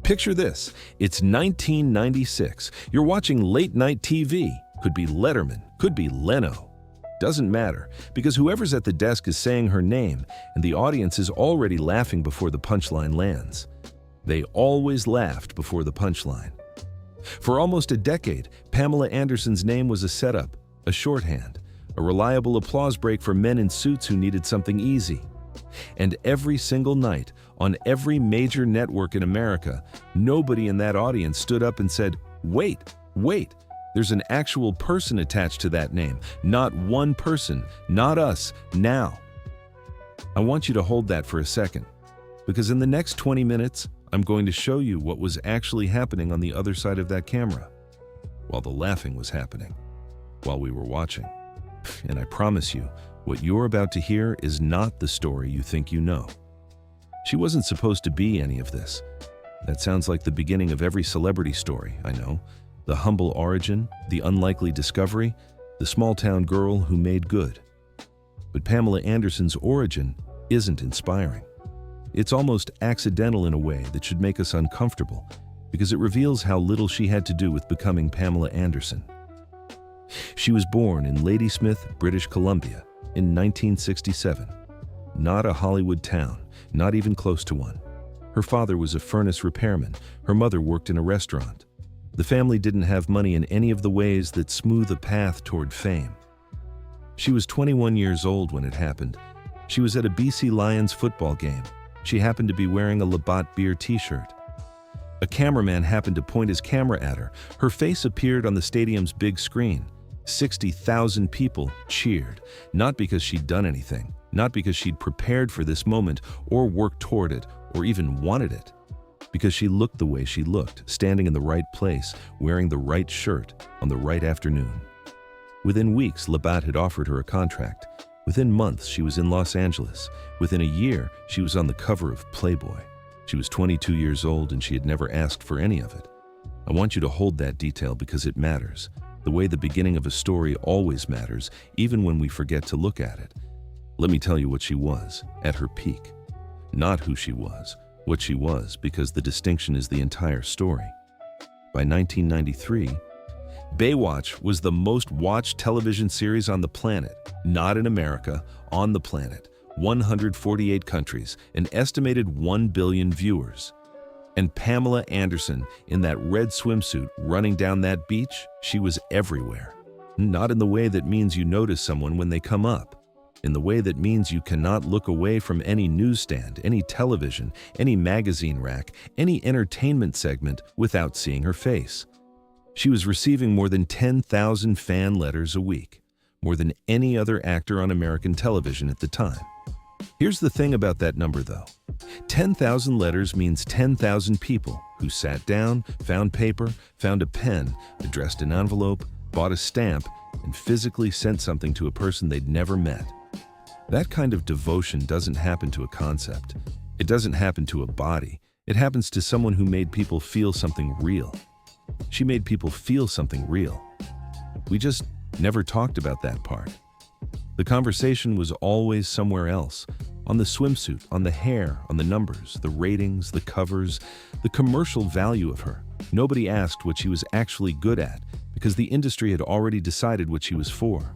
Picture this. It's 1996. You're watching late-night TV. Could be Letterman, could be Leno. Doesn't matter, because whoever's at the desk is saying her name, and the audience is already laughing before the punchline lands. They always laughed before the punchline. For almost a decade, Pamela Anderson's name was a setup, a shorthand, a reliable applause break for men in suits who needed something easy. And every single night, on every major network in America, nobody in that audience stood up and said, "Wait, there's an actual person attached to that name. Not one person, not us, now." I want you to hold that for a second, because in the next 20 minutes, I'm going to show you what was actually happening on the other side of that camera, while the laughing was happening, while we were watching. And I promise you, what you're about to hear is not the story you think you know. She wasn't supposed to be any of this. That sounds like the beginning of every celebrity story, I know. The humble origin, the unlikely discovery, the small-town girl who made good. But Pamela Anderson's origin isn't inspiring. It's almost accidental in a way that should make us uncomfortable, because it reveals how little she had to do with becoming Pamela Anderson. She was born in Ladysmith, British Columbia, in 1967. Not a Hollywood town, not even close to one. Her father was a furnace repairman. Her mother worked in a restaurant. The family didn't have money in any of the ways that smooth a path toward fame. She was 21 years old when it happened. She was at a BC Lions football game. She happened to be wearing a Labatt beer t-shirt. A cameraman happened to point his camera at her. Her face appeared on the stadium's big screen. 60,000 people cheered, not because she'd done anything, not because she'd prepared for this moment or worked toward it or even wanted it, because she looked the way she looked, standing in the right place, wearing the right shirt on the right afternoon. Within weeks, Labatt had offered her a contract. Within months, she was in Los Angeles. Within a year, she was on the cover of Playboy. She was 22 years old and she had never asked for any of it. I want you to hold that detail because it matters. The way the beginning of a story always matters, even when we forget to look at it. Let me tell you what she was, at her peak. Not who she was, what she was, because the distinction is the entire story. By 1993, Baywatch was the most watched television series on the planet, not in America, on the planet. 148 countries, an estimated 1 billion viewers. And Pamela Anderson, in that red swimsuit running down that beach, she was everywhere. Not in the way that means you notice someone when they come up. In the way that means you cannot look away from any newsstand, any television, any magazine rack, any entertainment segment without seeing her face. She was receiving more than 10,000 fan letters a week, more than any other actor on American television at the time. Here's the thing about that number, though. 10,000 letters means 10,000 people who sat down, found paper, found a pen, addressed an envelope, bought a stamp, and physically sent something to a person they'd never met. That kind of devotion doesn't happen to a concept. It doesn't happen to a body. It happens to someone who made people feel something real. She made people feel something real. We just never talked about that part. The conversation was always somewhere else, on the swimsuit, on the hair, on the numbers, the ratings, the covers, the commercial value of her. Nobody asked what she was actually good at, because the industry had already decided what she was for.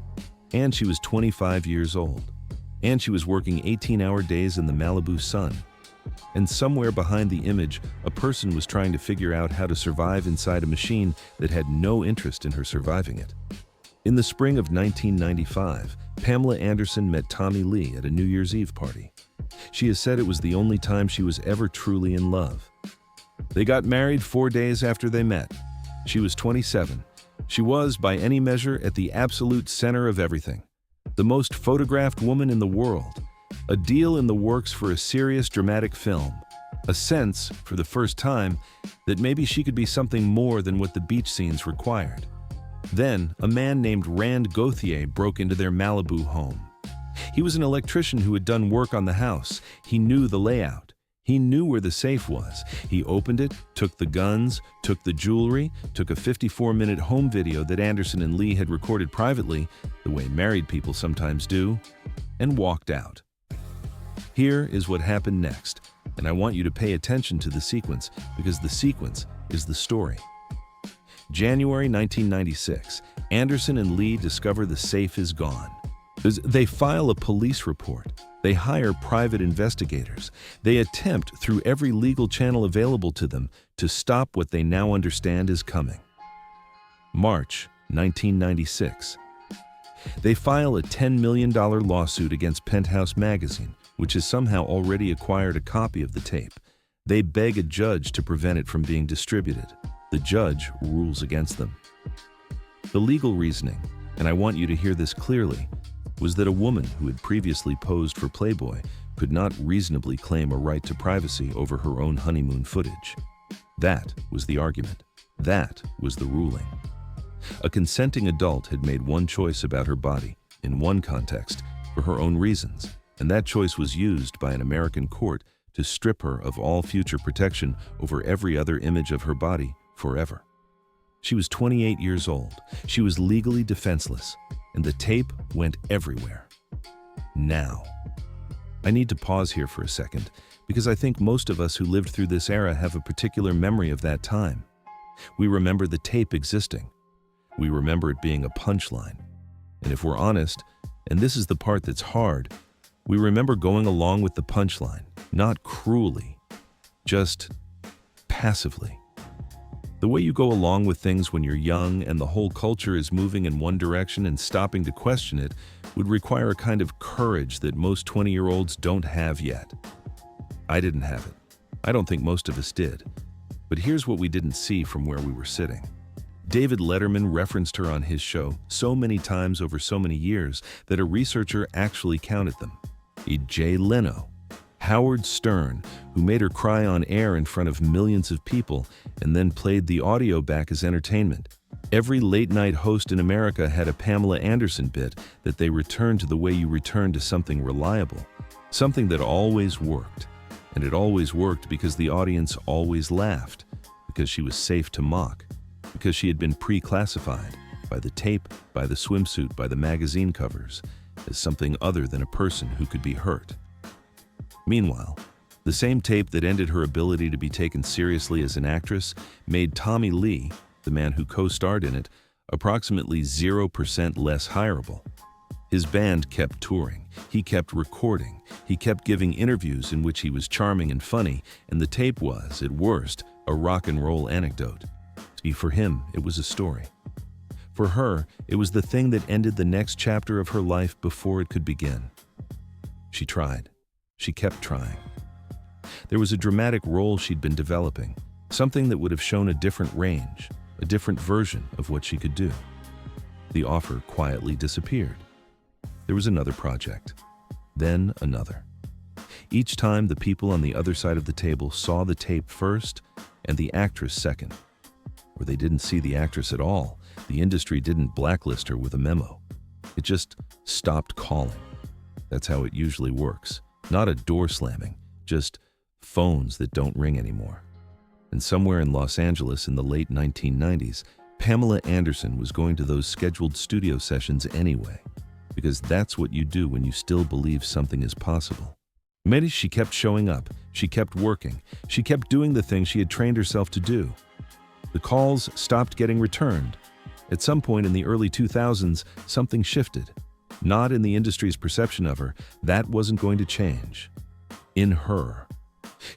And she was 25 years old. And she was working 18-hour days in the Malibu sun. And somewhere behind the image, a person was trying to figure out how to survive inside a machine that had no interest in her surviving it. In the spring of 1995, Pamela Anderson met Tommy Lee at a New Year's Eve party. She has said it was the only time she was ever truly in love. They got married 4 days after they met. She was 27. She was, by any measure, at the absolute center of everything. The most photographed woman in the world. A deal in the works for a serious dramatic film. A sense, for the first time, that maybe she could be something more than what the beach scenes required. Then, a man named Rand Gauthier broke into their Malibu home. He was an electrician who had done work on the house. He knew the layout. He knew where the safe was. He opened it, took the guns, took the jewelry, took a 54-minute home video that Anderson and Lee had recorded privately, the way married people sometimes do, and walked out. Here is what happened next. And I want you to pay attention to the sequence because the sequence is the story. January 1996, Anderson and Lee discover the safe is gone. They file a police report. They hire private investigators. They attempt through every legal channel available to them to stop what they now understand is coming. March 1996. They file a $10 million lawsuit against Penthouse magazine, which has somehow already acquired a copy of the tape. They beg a judge to prevent it from being distributed. The judge rules against them. The legal reasoning, and I want you to hear this clearly, was that a woman who had previously posed for Playboy could not reasonably claim a right to privacy over her own honeymoon footage. That was the argument. That was the ruling. A consenting adult had made one choice about her body, in one context, for her own reasons, and that choice was used by an American court to strip her of all future protection over every other image of her body forever. She was 28 years old. She was legally defenseless, and the tape went everywhere. Now, I need to pause here for a second because I think most of us who lived through this era have a particular memory of that time. We remember the tape existing. We remember it being a punchline. And if we're honest, and this is the part that's hard, we remember going along with the punchline, not cruelly, just passively. The way you go along with things when you're young and the whole culture is moving in one direction and stopping to question it would require a kind of courage that most 20-year-olds don't have yet. I didn't have it. I don't think most of us did. But here's what we didn't see from where we were sitting. David Letterman referenced her on his show so many times over so many years that a researcher actually counted them. Jay Leno, Howard Stern, who made her cry on air in front of millions of people and then played the audio back as entertainment. Every late-night host in America had a Pamela Anderson bit that they returned to the way you return to something reliable, something that always worked. And it always worked because the audience always laughed, because she was safe to mock, because she had been pre-classified by the tape, by the swimsuit, by the magazine covers, as something other than a person who could be hurt. Meanwhile, the same tape that ended her ability to be taken seriously as an actress made Tommy Lee, the man who co-starred in it, approximately 0% less hireable. His band kept touring, he kept recording, he kept giving interviews in which he was charming and funny, and the tape was, at worst, a rock and roll anecdote. For him, it was a story. For her, it was the thing that ended the next chapter of her life before it could begin. She tried. She kept trying. There was a dramatic role she'd been developing, something that would have shown a different range, a different version of what she could do. The offer quietly disappeared. There was another project, then another. Each time the people on the other side of the table saw the tape first and the actress second. Or they didn't see the actress at all. The industry didn't blacklist her with a memo. It just stopped calling. That's how it usually works. Not a door slamming, just phones that don't ring anymore. And somewhere in Los Angeles in the late 1990s, Pamela Anderson was going to those scheduled studio sessions anyway, because that's what you do when you still believe something is possible. Maybe she kept showing up, she kept working, she kept doing the thing she had trained herself to do. The calls stopped getting returned. At some point in the early 2000s, something shifted. Not in the industry's perception of her, that wasn't going to change. In her.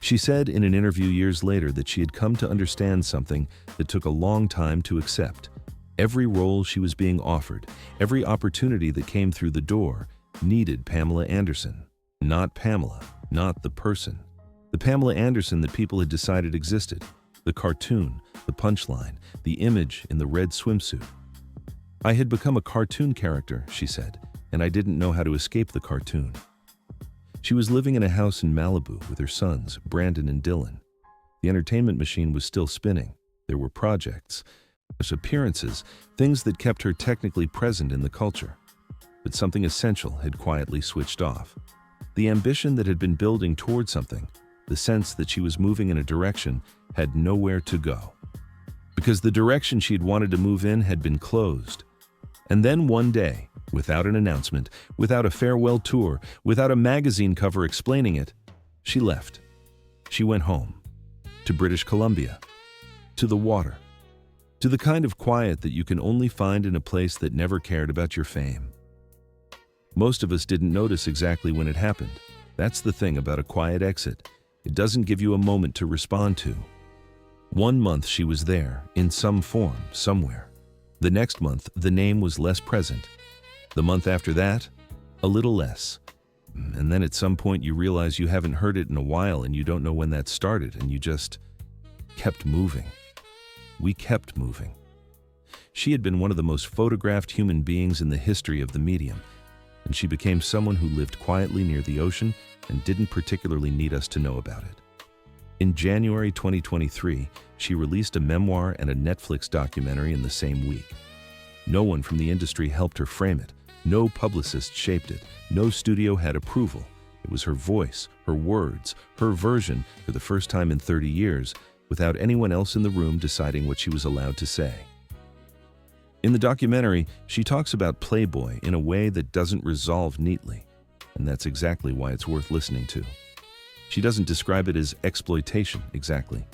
She said in an interview years later that she had come to understand something that took a long time to accept. Every role she was being offered, every opportunity that came through the door, needed Pamela Anderson. Not Pamela, not the person. The Pamela Anderson that people had decided existed. The cartoon, the punchline, the image in the red swimsuit. I had become a cartoon character, she said, and I didn't know how to escape the cartoon. She was living in a house in Malibu with her sons, Brandon and Dylan. The entertainment machine was still spinning. There were projects, appearances, things that kept her technically present in the culture. But something essential had quietly switched off. The ambition that had been building toward something, the sense that she was moving in a direction, had nowhere to go. Because the direction she'd wanted to move in had been closed. And then one day, without an announcement, without a farewell tour, without a magazine cover explaining it, she left. She went home, to British Columbia, to the water, to the kind of quiet that you can only find in a place that never cared about your fame. Most of us didn't notice exactly when it happened. That's the thing about a quiet exit. It doesn't give you a moment to respond to. 1 month she was there, in some form, somewhere. The next month, the name was less present. The month after that, a little less. And then at some point you realize you haven't heard it in a while and you don't know when that started, and you just kept moving. We kept moving. She had been one of the most photographed human beings in the history of the medium, and she became someone who lived quietly near the ocean and didn't particularly need us to know about it. In January 2023, she released a memoir and a Netflix documentary in the same week. No one from the industry helped her frame it. No publicist shaped it. No studio had approval. It was her voice, her words, her version for the first time in 30 years, without anyone else in the room deciding what she was allowed to say. In the documentary, she talks about Playboy in a way that doesn't resolve neatly, and that's exactly why it's worth listening to. She doesn't describe it as exploitation, exactly.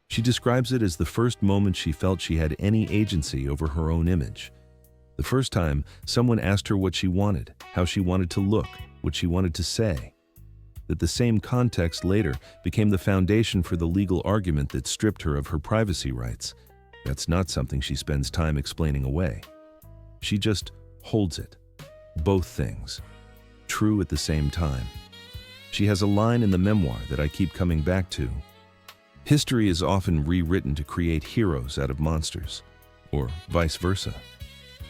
She describes it as the first moment she felt she had any agency over her own image. The first time someone asked her what she wanted, how she wanted to look, what she wanted to say. That the same context later became the foundation for the legal argument that stripped her of her privacy rights. That's not something she spends time explaining away. She just holds it. Both things. True at the same time. She has a line in the memoir that I keep coming back to. History is often rewritten to create heroes out of monsters, or vice versa.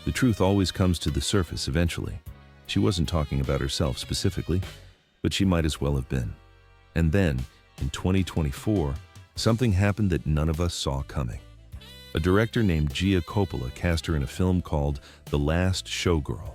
The truth always comes to the surface eventually. She wasn't talking about herself specifically, but she might as well have been. And then, in 2024, something happened that none of us saw coming. A director named Gia Coppola cast her in a film called The Last Showgirl.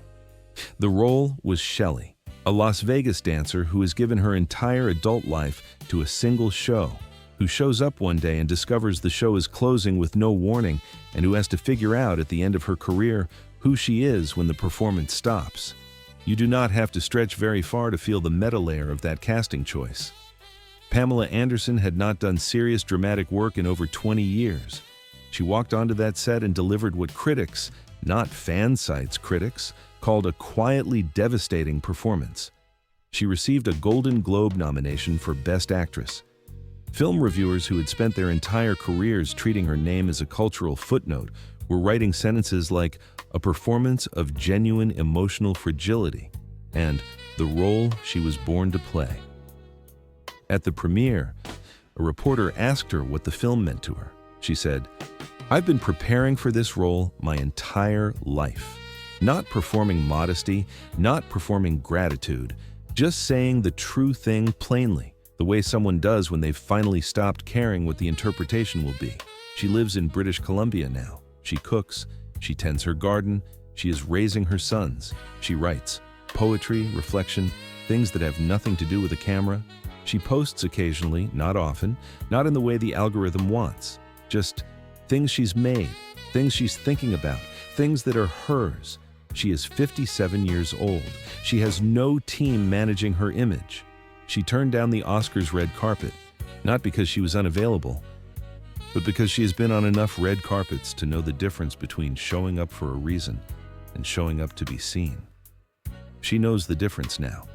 The role was Shelley, a Las Vegas dancer who has given her entire adult life to a single show, who shows up one day and discovers the show is closing with no warning, and who has to figure out at the end of her career who she is when the performance stops. You do not have to stretch very far to feel the meta layer of that casting choice. Pamela Anderson had not done serious dramatic work in over 20 years. She walked onto that set and delivered what critics, not fan sites critics, called a quietly devastating performance. She received a Golden Globe nomination for Best Actress. Film reviewers who had spent their entire careers treating her name as a cultural footnote were writing sentences like a performance of genuine emotional fragility and the role she was born to play. At the premiere, a reporter asked her what the film meant to her. She said, "I've been preparing for this role my entire life. Not performing modesty, not performing gratitude, just saying the true thing plainly, the way someone does when they've finally stopped caring what the interpretation will be." She lives in British Columbia now. She cooks, she tends her garden, she is raising her sons. She writes poetry, reflection, things that have nothing to do with a camera. She posts occasionally, not often, not in the way the algorithm wants. Just things she's made, things she's thinking about, things that are hers. She is 57 years old. She has no team managing her image. She turned down the Oscars red carpet, not because she was unavailable, but because she has been on enough red carpets to know the difference between showing up for a reason and showing up to be seen. She knows the difference now.